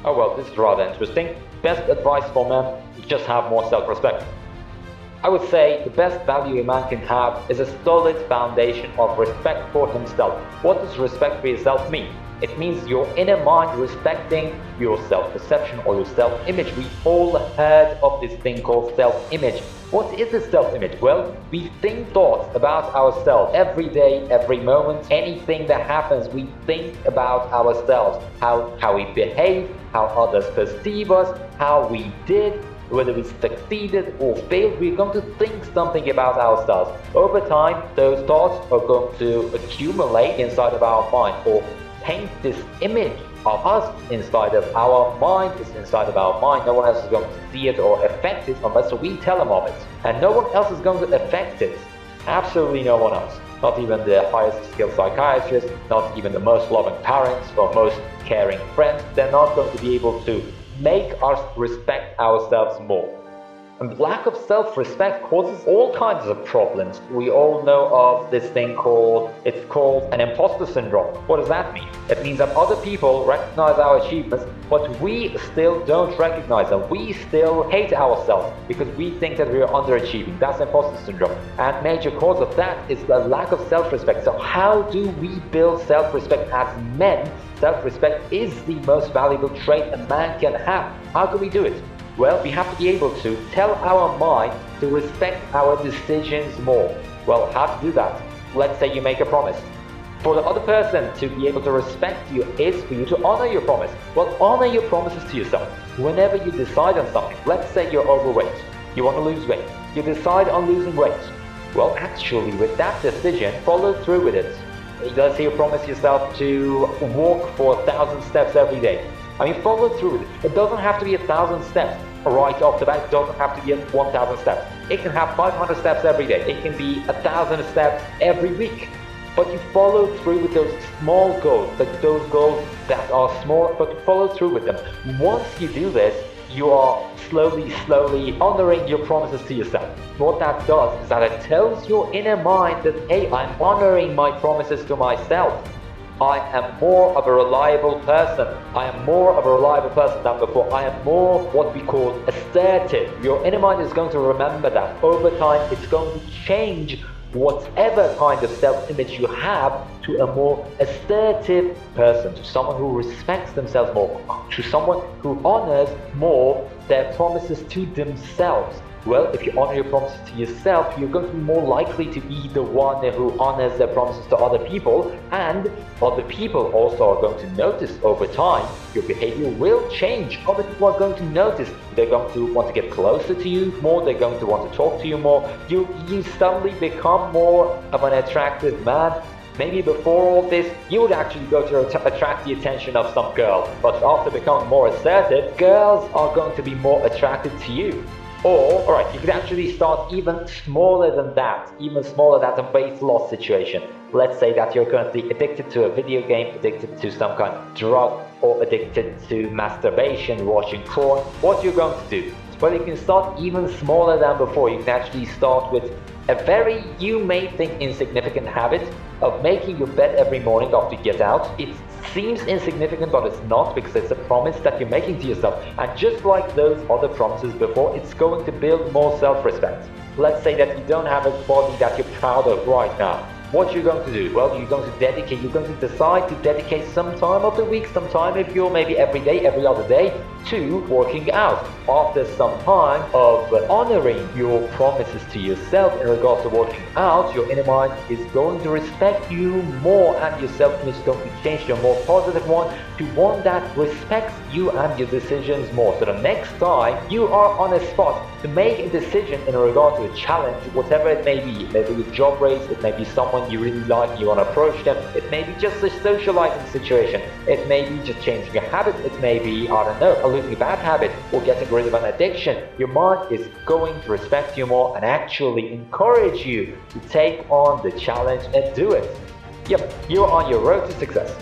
Oh well, this is rather interesting. Best advice for men is just have more self-respect. I would say the best value a man can have is a solid foundation of respect for himself. What does respect for yourself mean? It means your inner mind respecting your self-perception or your self-image. We've all heard of this thing called self-image. What is this self-image? Well, we think thoughts about ourselves every day, every moment. Anything that happens, we think about ourselves. How we behave, how others perceive us, how we did, whether we succeeded or failed. We're going to think something about ourselves. Over time, those thoughts are going to accumulate inside of our mind or paint this image of us inside of our mind. It's inside of our mind. No one else is going to see it or affect it unless we tell them of it. And no one else is going to affect it. Absolutely no one else. Not even the highest skilled psychiatrist, not even the most loving parents or most caring friends. They're not going to be able to make us respect ourselves more. And lack of self-respect causes all kinds of problems. We all know of this thing called an imposter syndrome. What does that mean? It means that other people recognize our achievements, but we still don't recognize them. We still hate ourselves because we think that we are underachieving. That's imposter syndrome. And major cause of that is the lack of self-respect. So how do we build self-respect as men? Self-respect is the most valuable trait a man can have. How can we do it? Well, we have to be able to tell our mind to respect our decisions more. Well, how to do that? Let's say you make a promise. For the other person to be able to respect you is for you to honor your promise. Well, honor your promises to yourself. Whenever you decide on something, let's say you're overweight, you want to lose weight, you decide on losing weight. Well, actually, with that decision, follow through with it. Let's say you promise yourself to walk for 1,000 steps every day. I mean, follow through with it. It doesn't have to be 1,000 steps right off the bat. It doesn't have to be 1,000 steps. It can have 500 steps every day. It can be 1,000 steps every week. But you follow through with those small goals, like those goals that are small, but follow through with them. Once you do this, you are slowly honoring your promises to yourself. What that does is that it tells your inner mind that, hey, I'm honoring my promises to myself. I am more of a reliable person. I am more of a reliable person than before. I am more what we call assertive. Your inner mind is going to remember that. Over time, it's going to change whatever kind of self-image you have to a more assertive person, to someone who respects themselves more, to someone who honors more their promises to themselves. Well, if you honor your promises to yourself, you're going to be more likely to be the one who honors their promises to other people, and other people also are going to notice over time. Your behavior will change. Other people are going to notice. They're going to want to get closer to you more. They're going to want to talk to you more. You suddenly become more of an attractive man. Maybe before all this, you would actually go to attract the attention of some girl. But after becoming more assertive, girls are going to be more attracted to you. Or, alright, you could actually start even smaller than that, a weight loss situation. Let's say that you're currently addicted to a video game, addicted to some kind of drug, or addicted to masturbation, watching porn. What you're going to do? Well, you can start even smaller than before. You can actually start with a very, you may think, insignificant habit of making your bed every morning after you get out. It seems insignificant, but it's not, because it's a promise that you're making to yourself. And just like those other promises before, it's going to build more self-respect. Let's say that you don't have a body that you're proud of right now. What you're going to do? Well, you're going to decide to dedicate some time of the week, some time, if you're maybe every day, every other day, to working out. After some time of honoring your promises to yourself in regards to working out, your inner mind is going to respect you more, and your self-image is going to change to a more positive one, to one that respects you and your decisions more. So the next time you are on a spot to make a decision in regard to a challenge, whatever it may be, maybe a job race, it may be someone you really like, you want to approach them, it may be just a socializing situation, it may be just changing a habit, it may be, I don't know, losing a bad habit or getting rid of an addiction. Your mind is going to respect you more and actually encourage you to take on the challenge and do it. Yep, you're on your road to success.